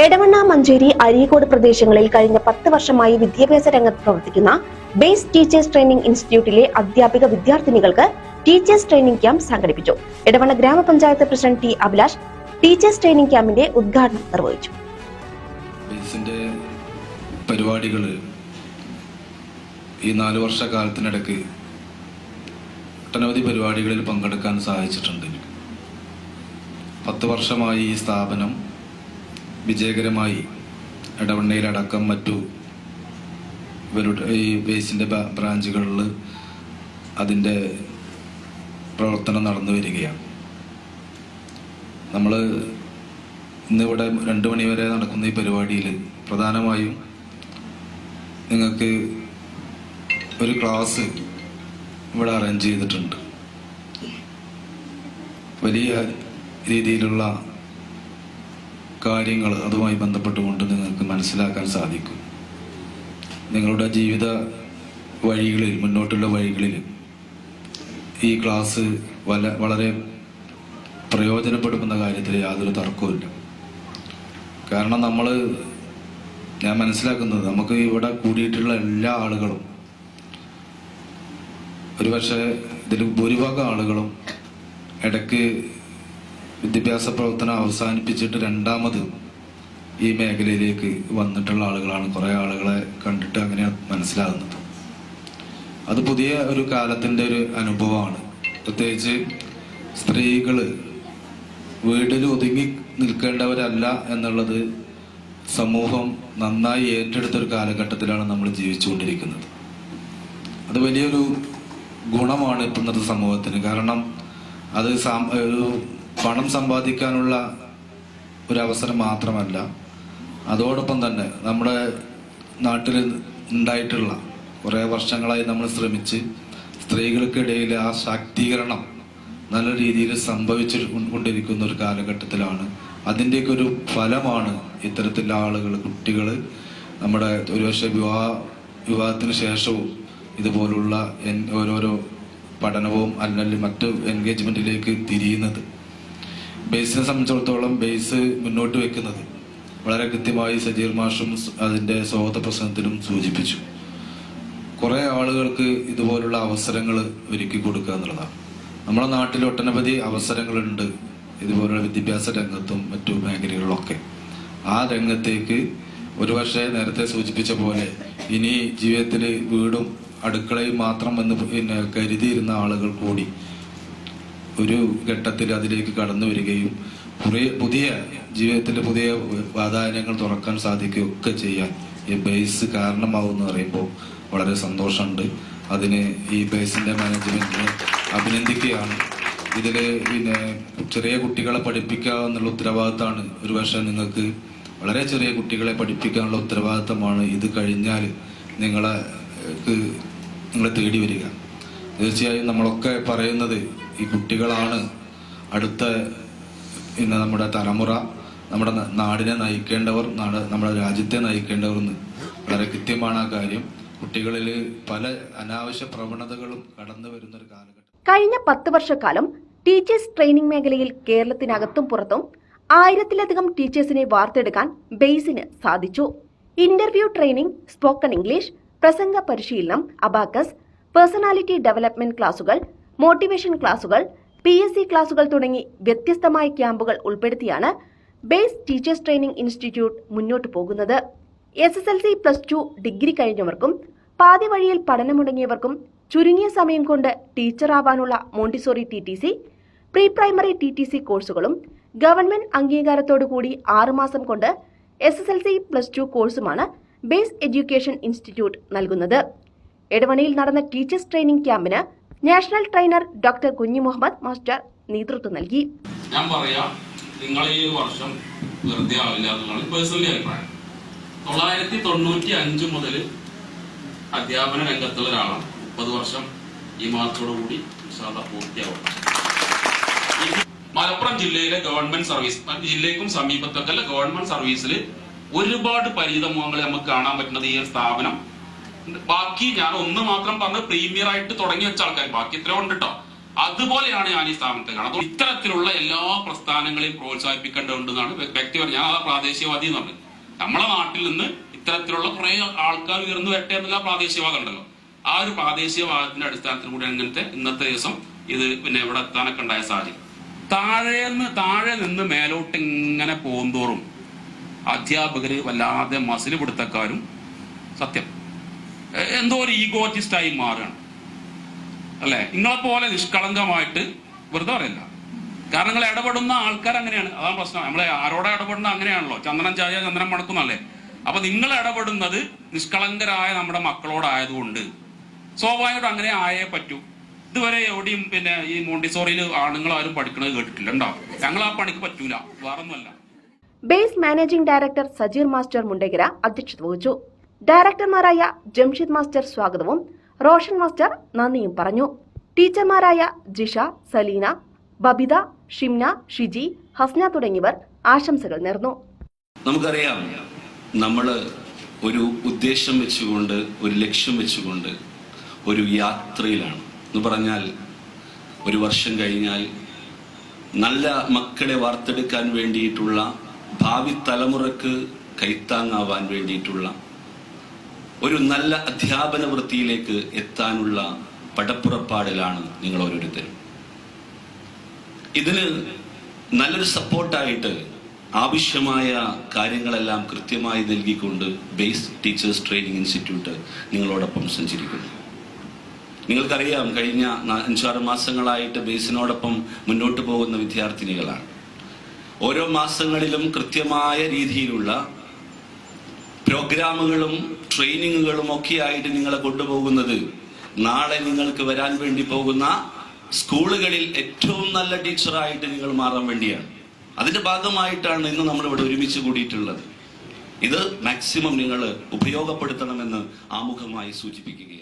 എടവണ്ണ, മഞ്ചേരി, അരീക്കോട് പ്രദേശങ്ങളിൽ കഴിഞ്ഞ 10 വർഷമായി വിദ്യാഭ്യാസ രംഗത്ത് പ്രവർത്തിക്കുന്ന ബേസ് ടീച്ചേഴ്സ് ട്രെയിനിംഗ് ഇൻസ്റ്റിറ്റ്യൂട്ടിലെ അധ്യാപിക വിദ്യാർത്ഥിനികൾക്ക് ടീച്ചേഴ്സ് ട്രെയിനിംഗ് ക്യാമ്പ് സംഘടിപ്പിച്ചു. എടവണ്ണ ഗ്രാമപഞ്ചായത്ത് president T Abhilash teachers training ക്യാമ്പിന്റെ ഉദ്ഘാടനം നിർവഹിച്ചു. ബേസിന്റെ പരിപാടികൾ ഈ 4 വർഷക്കാലത്തിനിടയ്ക്ക് ഒട്ടനവധി പരിപാടികളിൽ പങ്കെടുക്കാൻ സാധിച്ചിട്ടുണ്ട്. 10 വർഷമായി ഈ സ്ഥാപനം വിജയകരമായി എടവണ്ണയിലടക്കം മറ്റു ഈ ബേസിന്റെ ബ്രാഞ്ചുകളിൽ അതിൻ്റെ പ്രവർത്തനം നടന്നു വരികയാണ്. നമ്മൾ ഇന്നിവിടെ 2 മണി വരെ നടക്കുന്ന ഈ പരിപാടിയിൽ പ്രധാനമായും നിങ്ങൾക്ക് ഒരു ക്ലാസ് ഇവിടെ അറേഞ്ച് ചെയ്തിട്ടുണ്ട്. വലിയ രീതിയിലുള്ള കാര്യങ്ങൾ അതുമായി ബന്ധപ്പെട്ടുകൊണ്ട് നിങ്ങൾക്ക് മനസ്സിലാക്കാൻ സാധിക്കും. നിങ്ങളുടെ ജീവിത വഴികളിൽ, മുന്നോട്ടുള്ള വഴികളിൽ ഈ ക്ലാസ് വളരെ പ്രയോജനപ്പെടുന്ന കാര്യത്തിൽ യാതൊരു തർക്കവുമില്ല. കാരണം ഞാൻ മനസ്സിലാക്കുന്നത് നമുക്ക് ഇവിടെ കൂടിയിട്ടുള്ള എല്ലാ ആളുകളും ഒരുപക്ഷെ ഇതിൽ ഭൂരിഭാഗം ആളുകളും ഇടയ്ക്ക് വിദ്യാഭ്യാസ പ്രവർത്തനം അവസാനിപ്പിച്ചിട്ട് രണ്ടാമത് ഈ മേഖലയിലേക്ക് വന്നിട്ടുള്ള ആളുകളാണ്. കുറേ ആളുകളെ കണ്ടിട്ട് അങ്ങനെ മനസ്സിലാകുന്നത്. അത് പുതിയ ഒരു കാലത്തിൻ്റെ ഒരു അനുഭവമാണ്. പ്രത്യേകിച്ച് സ്ത്രീകൾ വീട്ടിൽ ഒതുങ്ങി നിൽക്കേണ്ടവരല്ല എന്നുള്ളത് സമൂഹം നന്നായി ഏറ്റെടുത്തൊരു കാലഘട്ടത്തിലാണ് നമ്മൾ ജീവിച്ചുകൊണ്ടിരിക്കുന്നത്. അത് വലിയൊരു ഗുണമാണ് ഇന്നത്തെ സമൂഹത്തിന്. കാരണം അത് ഒരു പണം സമ്പാദിക്കാനുള്ള ഒരു അവസരം മാത്രമല്ല, അതോടൊപ്പം തന്നെ നമ്മുടെ നാട്ടിൽ ഉണ്ടായിട്ടുള്ള കുറേ വർഷങ്ങളായി നമ്മൾ ശ്രമിച്ച് സ്ത്രീകൾക്കിടയിൽ ആ ശാക്തീകരണം നല്ല രീതിയിൽ സംഭവിച്ചു കൊണ്ടിരിക്കുന്ന ഒരു കാലഘട്ടത്തിലാണ്. അതിൻ്റെയൊക്കെ ഒരു ഫലമാണ് ഇത്തരത്തിലുള്ള ആളുകൾ, കുട്ടികൾ നമ്മുടെ ഒരുപക്ഷെ വിവാഹത്തിന് ശേഷവും ഇതുപോലുള്ള ഓരോരോ പഠനവും അല്ലെങ്കിൽ മറ്റ് എൻഗേജ്മെന്റിലേക്ക് തിരിയുന്നത്. ബേസിനെ സംബന്ധിച്ചിടത്തോളം ബേസ് മുന്നോട്ട് വെക്കുന്നത് വളരെ കൃത്യമായി സജീർ മാഷും അതിൻ്റെ സ്വാഗത പ്രസംഗത്തിലും സൂചിപ്പിച്ചു. കുറേ ആളുകൾക്ക് ഇതുപോലുള്ള അവസരങ്ങൾ ഒരുക്കി കൊടുക്കുക എന്നുള്ളതാണ്. നമ്മുടെ നാട്ടിൽ ഒട്ടനവധി അവസരങ്ങളുണ്ട് ഇതുപോലുള്ള വിദ്യാഭ്യാസ രംഗത്തും മറ്റു മേഖലകളിലൊക്കെ. ആ രംഗത്തേക്ക് ഒരുപക്ഷെ നേരത്തെ സൂചിപ്പിച്ച പോലെ ഇനി ജീവിതത്തിൽ വീടും അടുക്കളയും മാത്രം എന്ന് കരുതിയിരുന്ന ആളുകൾ കൂടി ഒരു ഘട്ടത്തിൽ അതിലേക്ക് കടന്നു വരികയും പുതിയ ജീവിതത്തിൽ പുതിയ വാതായനങ്ങൾ തുറക്കാൻ സാധിക്കുകയൊക്കെ ചെയ്യാൻ ഈ ബേസ് കാരണമാവുമെന്ന് പറയുമ്പോൾ വളരെ സന്തോഷമുണ്ട്. അതിന് ഈ ബേസിന്റെ മാനേജ്മെന്റിനെ അഭിനന്ദിക്കുകയാണ്. ഇതിൽ ചെറിയ കുട്ടികളെ പഠിപ്പിക്കുക എന്നുള്ള ഉത്തരവാദിത്തമാണ് ഒരുപക്ഷെ നിങ്ങൾക്ക്. വളരെ ചെറിയ കുട്ടികളെ പഠിപ്പിക്കാനുള്ള ഉത്തരവാദിത്തമാണ് ഇത് കഴിഞ്ഞാൽ നിങ്ങളെ തേടി വരിക. തീർച്ചയായും നമ്മളൊക്കെ പറയുന്നത് ഈ കുട്ടികളാണ് അടുത്ത നമ്മുടെ തലമുറ, നമ്മുടെ നാടിനെ നയിക്കേണ്ടവർ, നമ്മുടെ രാജ്യത്തെ നയിക്കേണ്ടവർ എന്ന് വളരെ കൃത്യമാണ് ആ കാര്യം. കുട്ടികളിൽ പല അനാവശ്യ പ്രവണതകളും കടന്നു വരുന്നൊരു കാലഘട്ടം. കഴിഞ്ഞ 10 വർഷക്കാലം ടീച്ചേഴ്സ് ട്രെയിനിംഗ് മേഖലയിൽ കേരളത്തിനകത്തും പുറത്തും 1000-ലധികം ടീച്ചേഴ്സിനെ വാർത്തെടുക്കാൻ ബേസിന് സാധിച്ചു. ഇന്റർവ്യൂ ട്രെയിനിംഗ്, സ്പോക്കൺ ഇംഗ്ലീഷ്, പ്രസംഗ പരിശീലനം, അബാക്കസ്, പേഴ്സണാലിറ്റി ഡെവലപ്മെന്റ് ക്ലാസുകൾ, മോട്ടിവേഷൻ ക്ലാസുകൾ, PSC ക്ലാസുകൾ തുടങ്ങി വ്യത്യസ്തമായ ക്യാമ്പുകൾ ഉൾപ്പെടുത്തിയാണ് ബേസ് ടീച്ചേഴ്സ് ട്രെയിനിംഗ് ഇൻസ്റ്റിറ്റ്യൂട്ട് മുന്നോട്ട് പോകുന്നത്. SSLC, +2 ഡിഗ്രി കഴിഞ്ഞവർക്കും പാതി വഴിയിൽ പഠനമുടങ്ങിയവർക്കും ചുരുങ്ങിയ സമയം കൊണ്ട് ടീച്ചറാവാനുള്ള Montessori TTC, pre primary TTC കോഴ്സുകളും ഗവൺമെന്റ് അംഗീകാരത്തോടുകൂടി 6 മാസം കൊണ്ട് SSLC, +2 കോഴ്സുമാണ് ബേസ് എഡ്യൂക്കേഷൻ ഇൻസ്റ്റിറ്റ്യൂട്ട് നൽകുന്നത്. എടവണ്ണയിൽ നടന്ന ടീച്ചേഴ്സ് ട്രെയിനിംഗ് ക്യാമ്പിന് national trainer doctor Kunhi Muhammad master നേതൃത്വം നൽകി. ഞാൻ പറയാം, നിങ്ങൾ ഈ വർഷം വെറുതെ ആവില്ല എന്നുള്ളത് പേഴ്സണലി അഭിപ്രായം. 995 മുതൽ അധ്യാപന രംഗത്തുള്ള ഒരാളാണ്. 30 വർഷം ഈ മാസത്തോടുകൂടി പൂർത്തിയാവും. മലപ്പുറം ജില്ലയിലെ ഗവൺമെന്റ് സർവീസ്, ജില്ലയ്ക്കും സമീപത്തൊക്കെ ഗവൺമെന്റ് സർവീസിൽ ഒരുപാട് പരിചിതമുഖങ്ങൾ നമുക്ക് കാണാൻ പറ്റുന്നത് ഈ സ്ഥാപനം. ബാക്കി ഞാൻ ഒന്ന് മാത്രം പറഞ്ഞ് പ്രീമിയർ ആയിട്ട് തുടങ്ങി വെച്ച ആൾക്കാർ, ബാക്കി ഇത്ര ഉണ്ട് കേട്ടോ. അതുപോലെയാണ് ഞാൻ ഈ സ്ഥാപനത്തെ കാണുന്നത്. ഇത്തരത്തിലുള്ള എല്ലാ പ്രസ്ഥാനങ്ങളെയും പ്രോത്സാഹിപ്പിക്കേണ്ടതുണ്ടെന്നാണ് വ്യക്തിപരം. ഞാൻ ആ പ്രാദേശികവാദി എന്ന് പറഞ്ഞത്. നമ്മളെ നാട്ടിൽ നിന്ന് ഇത്തരത്തിലുള്ള കുറെ ആൾക്കാർ ഉയർന്നു വരട്ടെ എന്നുള്ള പ്രാദേശികവാദം ഉണ്ടല്ലോ. ആ ഒരു പ്രാദേശികവാദത്തിന്റെ അടിസ്ഥാനത്തിൽ കൂടി ഇന്നത്തെ ദിവസം ഇത് പിന്നെ ഇവിടെ എത്താനൊക്കെ ഉണ്ടായ സാഹചര്യം. താഴെ നിന്ന് മേലോട്ട് ഇങ്ങനെ പോകുന്തോറും അധ്യാപകര് വല്ലാതെ മസില് പിടുത്തക്കാരും സത്യം എന്തോ ഒരു ഈഗോറ്റിസ്റ്റായി മാറുകയാണ് അല്ലെ. നിങ്ങളെ പോലെ നിഷ്കളങ്കമായിട്ട് വെറുതെ പറയില്ല. കാരണം നിങ്ങൾ ഇടപെടുന്ന ആൾക്കാർ അങ്ങനെയാണ്. അതാണ് പ്രശ്നം. നമ്മളെ ആരോടെ ഇടപെടുന്ന അങ്ങനെയാണല്ലോ. ചന്ദനം ചായ ചന്ദനം മണക്കുന്നല്ലേ. അപ്പൊ നിങ്ങൾ ഇടപെടുന്നത് നിഷ്കളങ്കരായ നമ്മുടെ മക്കളോടായതുകൊണ്ട് സ്വാഭാവികമായിട്ടും അങ്ങനെ ആയേ പറ്റൂ. ഇതുവരെ എവിടെയും പിന്നെ ഈ മോണ്ടിസോറിയിൽ ആണുങ്ങൾ ആരും പഠിക്കണത് കേട്ടിട്ടില്ല. ഉണ്ടാവും. ഞങ്ങൾ ആ പണിക്ക് പറ്റൂല, വേറൊന്നുമല്ല. Base managing director Sajeer master Mundekara അധ്യക്ഷത വഹിച്ചു. ഡയറക്ടർമാരായ ജംഷിദ് മാസ്റ്റർ സ്വാഗതവും റോഷൻ മാസ്റ്റർ നന്ദിയും പറഞ്ഞു. ടീച്ചർമാരായ ജിഷ, സലീന, ബബിത, ഷിംന, ഷിജി, ഹസ്ന തുടങ്ങിയവർ ആശംസകൾ നേർന്നു. നമുക്കറിയാം, നമ്മൾ ഒരു ഉദ്ദേശം വെച്ചുകൊണ്ട്, ഒരു ലക്ഷ്യം വെച്ചുകൊണ്ട് ഒരു യാത്രയിലാണ്. എന്ന് പറഞ്ഞാൽ ഒരു വർഷം കഴിഞ്ഞാൽ നല്ല മക്കളെ വാർത്തെടുക്കാൻ വേണ്ടിയിട്ടുള്ള, ഭാവി തലമുറക്ക് കൈത്താങ്ങാവാൻ വേണ്ടിയിട്ടുള്ള ഒരു നല്ല അധ്യാപന വൃത്തിയിലേക്ക് എത്താനുള്ള പടപ്പുറപ്പാടിലാണ് നിങ്ങൾ ഓരോരുത്തരും. ഇതിന് നല്ലൊരു സപ്പോർട്ടായിട്ട് ആവശ്യമായ കാര്യങ്ങളെല്ലാം കൃത്യമായി നൽകിക്കൊണ്ട് ബേസ് ടീച്ചേഴ്സ് ട്രെയിനിങ് ഇൻസ്റ്റിറ്റ്യൂട്ട് നിങ്ങളോടൊപ്പം സഞ്ചരിക്കുന്നു. നിങ്ങൾക്കറിയാം, കഴിഞ്ഞ 5-6 മാസങ്ങളായിട്ട് ബേസിനോടൊപ്പം മുന്നോട്ട് പോകുന്ന വിദ്യാർത്ഥിനികളാണ്. ഓരോ മാസങ്ങളിലും കൃത്യമായ രീതിയിലുള്ള പ്രോഗ്രാമുകളും ട്രെയിനിങ്ങുകളും ഒക്കെ ആയിട്ട് നിങ്ങളെ കൊണ്ടുപോകുന്നത് നാളെ നിങ്ങൾക്ക് വരാൻ വേണ്ടി പോകുന്ന സ്കൂളുകളിൽ ഏറ്റവും നല്ല ടീച്ചറായിട്ട് നിങ്ങൾ മാറാൻ വേണ്ടിയാണ്. അതിന്റെ ഭാഗമായിട്ടാണ് ഇന്ന് നമ്മളിവിടെ ഒരുമിച്ച് കൂടിയിട്ടുള്ളത്. ഇത് മാക്സിമം നിങ്ങൾ ഉപയോഗപ്പെടുത്തണമെന്ന് ആമുഖമായി സൂചിപ്പിക്കുക.